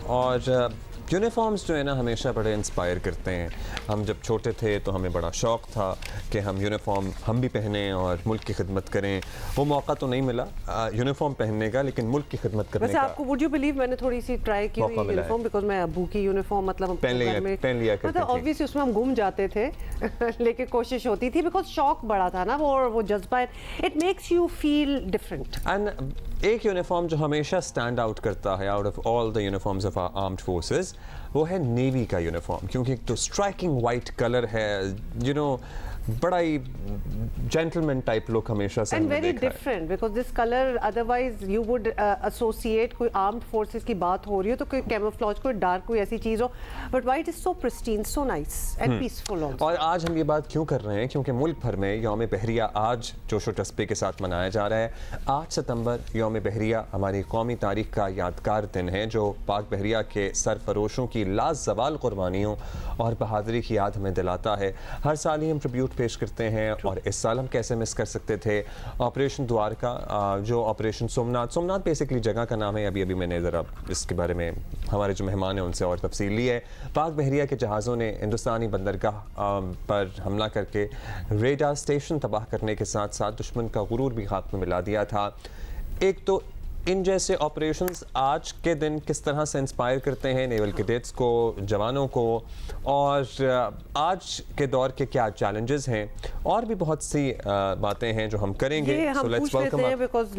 اور یونیفارمز جو ہے نا ہمیشہ بڑے انسپائر کرتے ہیں. ہم جب چھوٹے تھے تو ہمیں بڑا شوق تھا کہ ہم یونیفارم ہم بھی پہنیں اور ملک کی خدمت کریں. وہ موقع تو نہیں ملا یونیفارم پہننے کا, لیکن ملک کی خدمت کرنے کا. ویسے آپ کو وڈ یو بلیو میں نے تھوڑی سی ٹرائی کی ہوئی یونیفارم, بیکاز میں ابو کی یونیفارم مطلب پہن لیا کرتے تھے. obviously اس میں ہم گم جاتے تھے لیکن کوشش ہوتی تھی, بیکاز شوق بڑا تھا نا وہ جذبہ. It makes you feel different. And ایک یونیفارم جو ہمیشہ اسٹینڈ آؤٹ کرتا ہے out of all the uniforms of armed forces, وہ ہے نیوی کا یونیفارم, کیونکہ ایک تو اسٹرائکنگ وائٹ کلر ہے, یو نو بڑا ہی جینٹلمین ٹائپ لک ہمیشہ سے and very different, because this colour otherwise you would associate کوئی آرمڈ فورسز کی بات ہو رہی ہو تو کوئی کیموفلاج, کوئی ڈارک کوئی ایسی چیز ہو, but white is so pristine, so nice and peaceful. اور آج ہم یہ بات کیوں کر رہے ہیں, کیونکہ ملک بھر میں یوم بحریہ آج جوش و جذبے کے ساتھ منایا جا رہا ہے. 8 ستمبر یوم بحریہ ہماری قومی تاریخ کا یادگار دن ہے, جو پاک بحریہ کے سرفروشوں کی لازوال قربانیوں اور بہادری کی یاد ہمیں دلاتا ہے. ہر سال ہی ہم ٹریبیوٹ پیش کرتے ہیں, اور اس سال ہم کیسے مس کر سکتے تھے آپریشن دوارکا, جو آپریشن سومناتھ بیسکلی جگہ کا نام ہے. ابھی میں نے ذرا اس کے بارے میں ہمارے جو مہمان ہیں ان سے اور تفصیل لی ہے. پاک بحریہ کے جہازوں نے ہندوستانی بندرگاہ پر حملہ کر کے ریڈار اسٹیشن تباہ کرنے کے ساتھ ساتھ دشمن کا غرور بھی خاک میں ملا دیا تھا. ایک تو ان جیسے آپریشنز آج کے دن کس طرح سے انسپائر کرتے ہیں نیول کیڈٹس کو, جوانوں کو, اور آج کے دور کے کیا چیلنجز ہیں, اور بھی بہت سی باتیں ہیں جو ہم کریں گے. ہم پوچھ لیتے ہیں, because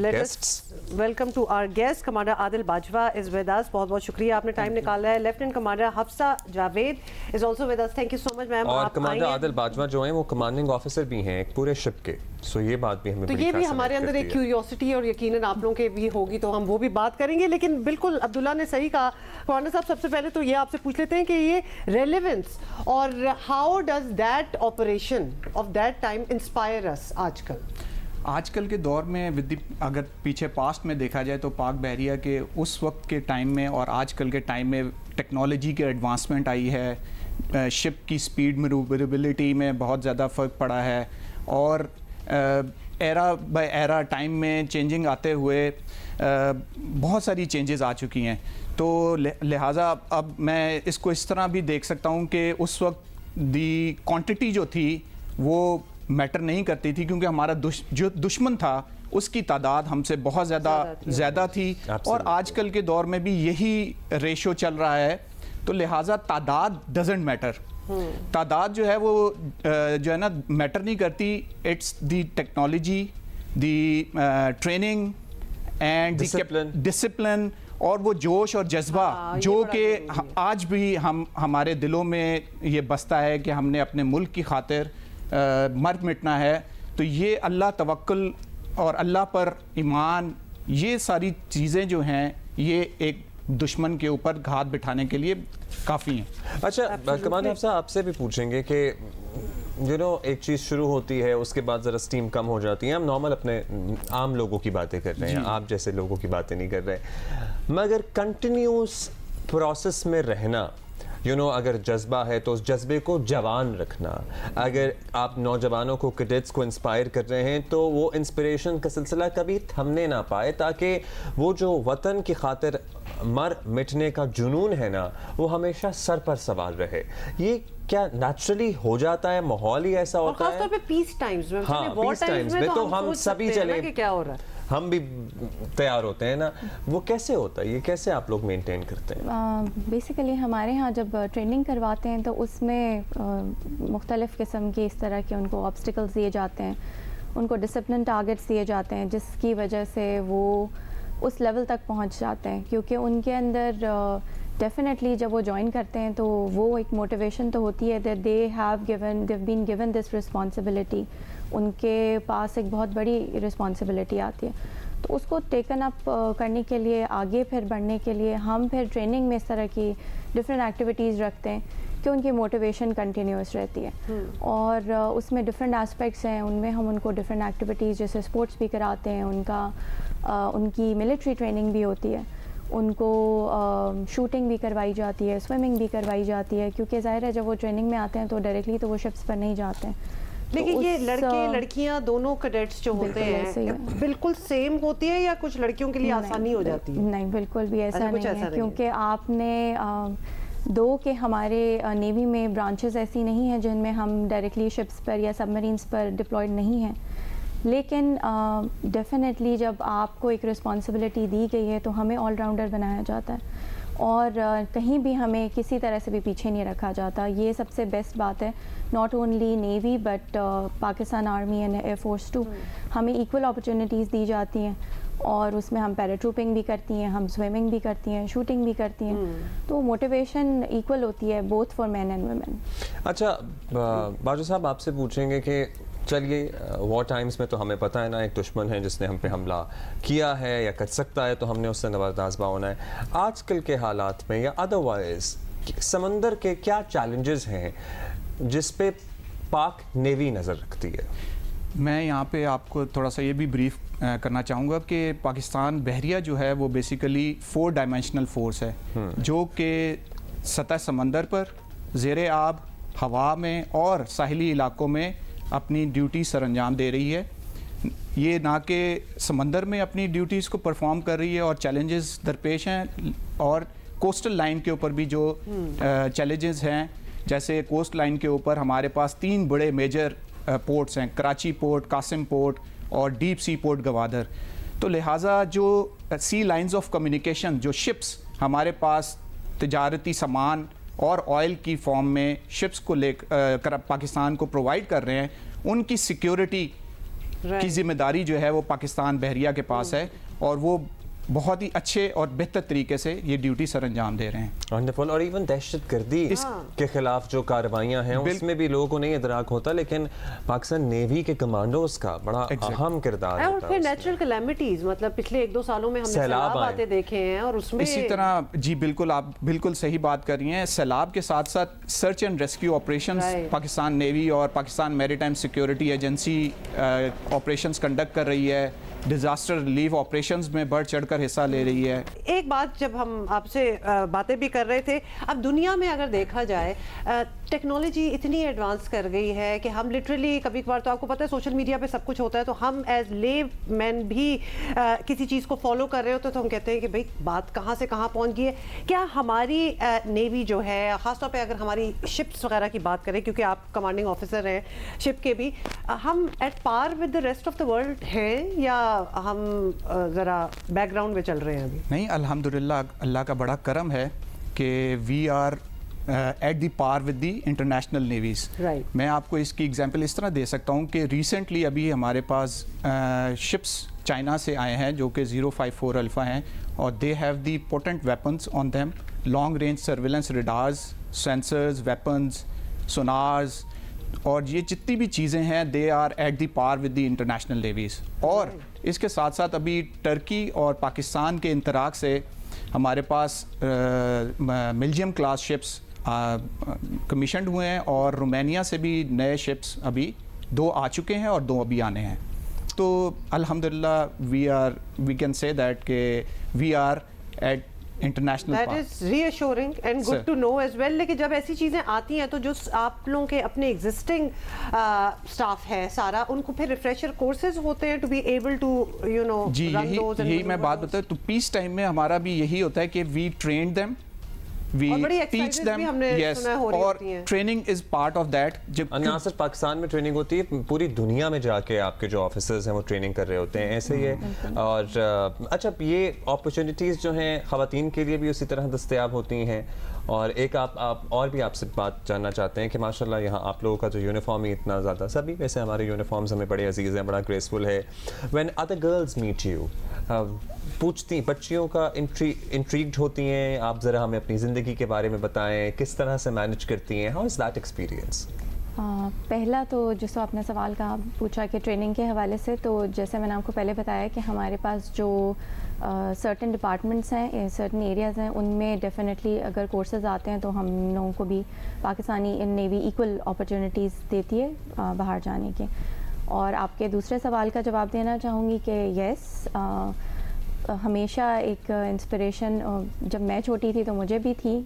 welcome to our guest. Commander Adil Bajwa is with us. بہت بہت شکریہ آپ نے ٹائم نکالا ہے. Lieutenant commander Hafsa Javed is also with us. Thank you so much ma'am. اور کمانڈر عادل باجوہ جو ہیں وہ کمانڈنگ آفیسر بھی ہیں ایک پورے شپ کے, سو یہ بات بھی ہمیں تو یہ بھی ہمارے اندر ایک کیوریوسٹی اور یقیناً آپ لوگوں کے بھی ہوگی, تو ہم وہ بھی بات کریں گے. لیکن بالکل عبداللہ نے صحیح کہا. کمانڈر صاحب سب سے پہلے تو یہ آپ سے پوچھ لیتے ہیں کہ یہ ریلیونس اور how does that operation of that time inspire us آج کل کے دور میں اگر پیچھے پاسٹ میں دیکھا جائے تو پاک بحریہ کے اس وقت کے ٹائم میں اور آج کل کے ٹائم میں ٹیکنالوجی کے ایڈوانسمنٹ آئی ہے, شپ کی سپیڈ مینووربلٹی میں بہت زیادہ فرق پڑا ہے, اور ایرا بائی ایرا ٹائم میں چینجنگ آتے ہوئے بہت ساری چینجز آ چکی ہیں. تو لہٰذا اب میں اس کو اس طرح بھی دیکھ سکتا ہوں کہ اس وقت دی کوانٹٹی جو تھی وہ میٹر نہیں کرتی تھی, کیونکہ ہمارا جو دشمن تھا اس کی تعداد ہم سے بہت زیادہ تھی, اور آج کل کے دور میں بھی یہی ریشو چل رہا ہے. تو لہٰذا تعداد ڈزنٹ میٹر. تعداد جو ہے وہ جو ہے نا میٹر نہیں کرتی. It's the technology, the training and discipline, اور وہ جوش اور جذبہ جو کہ آج بھی ہمارے دلوں میں یہ بستا ہے کہ ہم نے اپنے ملک کی خاطر مر مٹنا ہے. تو یہ اللہ توکل اور اللہ پر ایمان, یہ ساری چیزیں جو ہیں یہ ایک دشمن کے اوپر گھات بٹھانے کے لیے کافی ہیں. اچھا کمانڈر صاحب آپ سے بھی پوچھیں گے کہ ایک چیز شروع ہوتی ہے, اس کے بعد ذرا سٹیم کم ہو جاتی ہے. ہم نارمل اپنے عام لوگوں کی باتیں کر رہے ہیں, آپ جیسے لوگوں کی باتیں نہیں کر رہے, مگر کنٹینیوس پروسیس میں رہنا, اگر جذبہ ہے تو اس جذبے کو جوان رکھنا. اگر آپ نوجوانوں کو, کیڈٹس کو انسپائر کر رہے ہیں تو وہ انسپریشن کا سلسلہ کبھی تھمنے نہ پائے, تاکہ وہ جو وطن کی خاطر مر مٹنے کا جنون ہے نا وہ ہمیشہ سر پر سوار رہے. یہ کیا نیچرلی ہو جاتا ہے, ماحول ہی ایسا ہوتا ہے؟ خاص طور پہ پیس ٹائمز میں, پیس ٹائمز میں تو ہم سبھی چلے, کیا ہو رہا ہے, ہم بھی تیار ہوتے ہیں نا. وہ کیسے ہوتا ہے, یہ کیسے آپ لوگ مینٹین کرتے ہیں؟ بیسیکلی ہمارے ہاں جب ٹریننگ کرواتے ہیں تو اس میں مختلف قسم کے اس طرح کے ان کو آبسٹیکلز دیے جاتے ہیں, ان کو ڈسپلن ٹارگیٹس دیے جاتے ہیں, جس کی وجہ سے وہ اس لیول تک پہنچ جاتے ہیں. کیونکہ ان کے اندر ڈیفینیٹلی جب وہ جوائن کرتے ہیں تو وہ ایک موٹیویشن تو ہوتی ہے that they've been given this responsibility. ان کے پاس ایک بہت بڑی رسپانسبلٹی آتی ہے, تو اس کو ٹیکن اپ کرنے کے لیے, آگے پھر بڑھنے کے لیے ہم پھر ٹریننگ میں اس طرح کی ڈفرینٹ ایکٹیویٹیز رکھتے ہیں کہ ان کی موٹیویشن کنٹینیوس رہتی ہے. اور اس میں ڈفرینٹ اسپیکٹس ہیں, ان میں ہم ان کو ڈفرینٹ ایکٹیویٹیز جیسے اسپورٹس بھی کراتے ہیں, ان کی ملٹری ٹریننگ بھی ہوتی ہے, ان کو شوٹنگ بھی کروائی جاتی ہے, سوئمنگ بھی کروائی جاتی ہے. کیونکہ ظاہر ہے جب وہ ٹریننگ میں آتے ہیں تو ڈائریکٹلی تو وہ شپس پر نہیں جاتے ہیں, لیکن یہ اس لڑکے لڑکیاں دونوں کیڈٹس جو ہوتے ہیں بالکل سیم ہوتی ہے یا کچھ لڑکیوں کے لیے آسانی ہو جاتی ہے؟ نہیں بالکل بھی ایسا نہیں ہے، کیونکہ آپ نے دو کہ ہمارے نیوی میں برانچز ایسی نہیں ہیں جن میں ہم ڈائریکٹلی شپس پر یا سب مرینس پر ڈپلائڈ نہیں ہیں، لیکن ڈیفینیٹلی جب آپ کو ایک رسپانسبلٹی دی گئی ہے تو ہمیں آل راؤنڈر بنایا جاتا ہے اور کہیں بھی ہمیں کسی طرح سے بھی پیچھے نہیں رکھا جاتا. یہ سب سے بیسٹ بات ہے، not only navy but Pakistan army and air force too. ہمیں ایکول اپرچونیٹیز دی جاتی ہیں اور اس میں ہم پیراٹروپنگ بھی کرتی ہیں، ہم سوئمنگ بھی کرتی ہیں، شوٹنگ بھی کرتی ہیں، تو موٹیویشن ایکول ہوتی ہے both for men and women. اچھا باجو صاحب آپ سے پوچھیں گے کہ چلیے وار ٹائمز میں تو ہمیں پتہ ہے نا ایک دشمن ہے جس نے ہم پہ حملہ کیا ہے یا کر سکتا ہے تو ہم نے اس سے نبرداز ہونا ہے. آج کل کے حالات میں یا ادروائز سمندر کے کیا چیلنجز ہیں جس پہ پاک نیوی نظر رکھتی ہے؟ میں یہاں پہ آپ کو تھوڑا سا یہ بھی بریف کرنا چاہوں گا کہ پاکستان بحریہ جو ہے وہ بیسیکلی 4 ڈائمینشنل فورس ہے جو کہ سطح سمندر پر، زیر آب، ہوا میں اور ساحلی علاقوں میں اپنی ڈیوٹی سر انجام دے رہی ہے. یہ نہ کہ سمندر میں اپنی ڈیوٹیز کو پرفارم کر رہی ہے اور چیلنجز درپیش ہیں، اور کوسٹل لائن کے اوپر بھی جو چیلنجز ہیں، جیسے کوسٹ لائن کے اوپر ہمارے پاس 3 بڑے میجر پورٹس ہیں، کراچی پورٹ، قاسم پورٹ اور ڈیپ سی پورٹ گوادر. تو لہٰذا جو سی لائنز آف کمیونیکیشن، جو شپس ہمارے پاس تجارتی سامان اور آئل کی فارم میں شپس کو لے کر پاکستان کو پرووائڈ کر رہے ہیں، ان کی سیکیورٹی کی ذمہ داری جو ہے وہ پاکستان بحریہ کے پاس ہے، اور وہ بہت ہی اچھے اور بہتر طریقے سے یہ ڈیوٹی سر انجام دے رہے ہیں. ونڈرفل. اور ایون دہشت گردی کے خلاف جو کارروائیاں ہیں اس میں بھی لوگوں کو نہیں ادراک ہوتا، لیکن پاکستان نیوی کے کمانڈوز کا بڑا اہم کردار اور ہوتا ہے. پھر نیچرل کلیمٹیز، مطلب پچھلے 1-2 سالوں میں ہم نے سیلاب آتے دیکھے ہیں، اور اس میں اسی طرح جی بالکل آپ بالکل صحیح بات کر رہی ہیں. سیلاب کے ساتھ ساتھ search and rescue operations Pakistan navy اور پاکستان میری time security agency operations conduct کر رہی ہے، ڈیزاسٹر ریلیف آپریشنز میں بڑھ چڑھ کر حصہ لے رہی ہے. ایک بات جب ہم آپ سے باتیں بھی کر رہے تھے، اب دنیا میں اگر دیکھا جائے ٹیکنالوجی اتنی ایڈوانس کر گئی ہے کہ ہم لٹرلی کبھی کبھار، تو آپ کو پتہ ہے سوشل میڈیا پہ سب کچھ ہوتا ہے، تو ہم ایز لیو مین بھی کسی چیز کو فالو کر رہے ہوتے تو ہم کہتے ہیں کہ بھئی بات کہاں سے کہاں پہنچ گئی ہے. کیا ہماری نیوی جو ہے، خاص طور پہ اگر ہماری شپس وغیرہ کی بات کریں، کیونکہ آپ کمانڈنگ آفیسر ہیں شپ کے بھی، ہم at par with the rest of the world ہیں یا ہم ذرا بیک گراؤنڈ میں چل رہے ہیں ابھی؟ نہیں، الحمدللہ اللہ کا بڑا کرم ہے کہ we are at the par with the international Neves. میں آپ کو اس کی ایگزامپل اس طرح دے سکتا ہوں کہ ریسنٹلی ابھی ہمارے پاس شپس چائنا سے آئے ہیں جو کہ 054 الفا ہیں، اور they have the potent weapons on them, long range surveillance radars, sensors, weapons, sonars, اور یہ جتنی بھی چیزیں ہیں they are at the par with the international Neves. اور اس کے ساتھ ساتھ ابھی ٹرکی اور پاکستان کے انطراق سے ہمارے پاس ملجیم کلاس شپس کمیشنڈ ہوئے ہیں، اور رومینیا سے بھی نئے شپس ابھی 2 آ چکے ہیں اور 2 ابھی آنے ہیں. تو الحمدللہ وی کین سے دیٹ کہ we are at international. That is reassuring and good to know as well. لیکن جب ایسی چیزیں آتی ہیں تو جو آپ لوگوں کے اپنے ایگزسٹنگ اسٹاف ہے سارا، ان کو پھر ریفریشر کورسز ہوتے ہیں to be able to you know جی یہی میں بات بتاؤں تو پیس ٹائم میں ہمارا بھی یہی ہوتا ہے کہ we trained them, we teach them. Yes, اور training is part of that. نہ صرف پاکستان میں ٹریننگ ہوتی ہے، پوری دنیا میں جا کے آپ کے جو آفیسرز ہیں وہ ٹریننگ کر رہے ہوتے ہیں. ایسے ہی ہے. اور اچھا یہ اپرچونیٹیز جو ہیں خواتین کے لیے بھی اسی طرح دستیاب ہوتی ہیں. اور ایک آپ اور بھی آپ سے بات جاننا چاہتے ہیں کہ ماشاءاللہ یہاں آپ لوگوں کا جو یونیفارم ہی اتنا زیادہ، سبھی ویسے ہمارے یونیفارمز ہمیں بڑے عزیز ہیں، بڑا گریسفل ہے. When other girls meet you, پوچھتی بچیوں کا انٹریگڈ ہوتی ہیں، آپ ذرا ہمیں اپنی زندگی کے بارے میں بتائیں، کس طرح سے مینج کرتی ہیں؟ How is that experience? پہلا تو جس کو آپ نے سوال کا پوچھا کہ ٹریننگ کے حوالے سے، تو جیسے میں نے آپ کو پہلے بتایا کہ ہمارے پاس جو سرٹن ڈپارٹمنٹس ہیں، سرٹن ایریاز ہیں، ان میں ڈیفینیٹلی اگر کورسز آتے ہیں تو ہم لوگوں کو بھی پاکستانی نیوی ایکول اپرچونیٹیز دیتی ہے باہر جانے کے. اور آپ کے دوسرے سوال کا جواب دینا چاہوں گی کہ یس، ہمیشہ ایک انسپریشن جب میں چھوٹی تھی تو مجھے بھی تھی,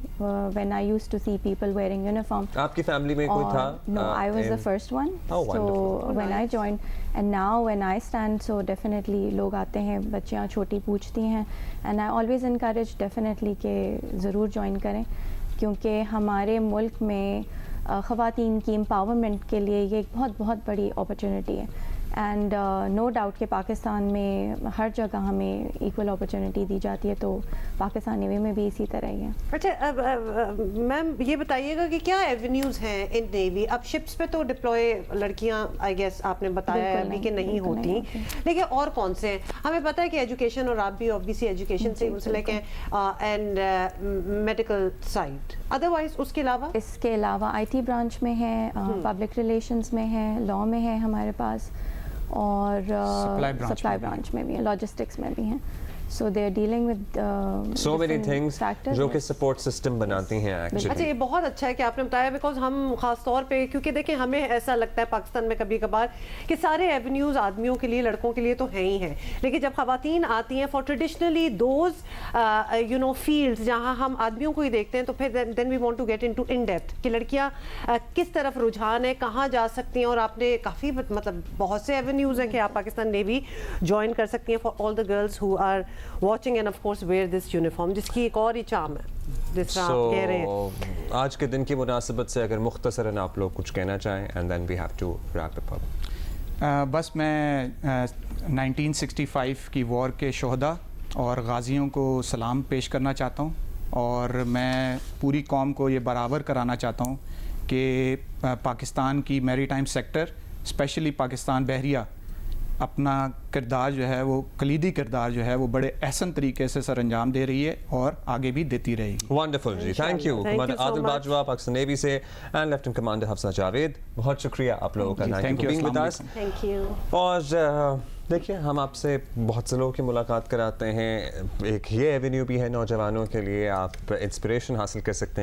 when I used to see people wearing uniform. آپ کی فیملی میں کوئی تھا؟ No, I was the first one. Oh, wonderful. So when I joined, and now when I stand, so definitely لوگ آتے ہیں, بچیاں چھوٹی پوچھتی ہیں, and I always encourage definitely کہ ضرور جوائن کریں, کیونکہ ہمارے ملک میں خواتین کی امپاورمنٹ کے لیے یہ ایک بہت بہت بڑی اپرچونٹی ہے. اینڈ نو ڈاؤٹ کہ پاکستان میں ہر جگہ ہمیں ایکول اپرچونٹی دی جاتی ہے, تو پاکستان نیوی میں بھی اسی طرح ہی ہے. اچھا میم یہ بتائیے گا کہ کیا ایونیوز ہیں ان نیوی؟ اب شپس پہ تو ڈپلوائے لڑکیاں آئی گیس آپ نے بتایا ہے ابھی کہ نہیں ہوتی, لیکن اور کون سے ہیں؟ ہمیں پتہ ہے کہ ایجوکیشن, اور آپ بھی اوبیسلی ایجوکیشن سے منسلک ہیں, اینڈ میڈیکل سائڈ. ادروائز اس کے علاوہ اس کے علاوہ آئی ٹی برانچ میں ہے, پبلک ریلیشنز میں ہے, لاء میں ہے ہمارے پاس, اور سپلائی برانچ میں بھی ہیں, لاجسٹکس میں بھی ہیں. So they are dealing with so many things factors جو کہ سپورٹ سسٹم بناتی ہیں ایکچولی. اچھا یہ بہت اچھا ہے کہ آپ نے بتایا, بیکاز ہم خاص طور پہ, کیونکہ دیکھیں ہمیں ایسا لگتا ہے پاکستان میں کبھی کبھار کہ سارے ایونیوز آدمیوں کے لیے, لڑکوں کے لیے تو ہیں ہی ہیں, لیکن جب خواتین آتی ہیں for traditionally those you know fields جہاں ہم آدمیوں کو ہی دیکھتے ہیں, تو پھر then we want to get into in depth کہ لڑکیاں کس طرف رجحان ہے, کہاں جا سکتی ہیں. اور آپ نے کافی مطلب بہت سے ایونیوز ہیں کہ آپ پاکستان نیوی جوائن کر سکتی ہیں for all the girls who are watching, and of course wear this uniform, جس کی ایک اور ہی چام ہے جس طرح آپ کہہ رہے ہیں. آج کے دن کی مناسبت سے اگر مختصراً آپ لوگ کچھ کہنا چاہیں, and then we have to wrap up. بس میں 1965 کی وار کے شہداء اور غازیوں کو سلام پیش کرنا چاہتا ہوں, اور میں پوری قوم کو یہ برابر کرانا چاہتا ہوں کہ پاکستان کی میری ٹائم سیکٹر, اسپیشلی پاکستان بحریہ, اپنا کردار جو ہے وہ کلیدی کردار جو ہے وہ بڑے احسن طریقے سے سر انجام دے رہی ہے اور آگے بھی دیتی رہے گی. ونڈرفل جی, thank you. Commander Adil Bajwa Pakistan navy سے, and lieutenant commander Hafsa Javed, بہت شکریہ آپ لوگوں کا. Thank you. Thank you. اور دیکھیے ہم آپ سے بہت سے لوگوں کی ملاقات کراتے ہیں, ایک یہ ایونیو بھی ہے نوجوانوں کے لیے, آپ انسپریشن حاصل کر سکتے ہیں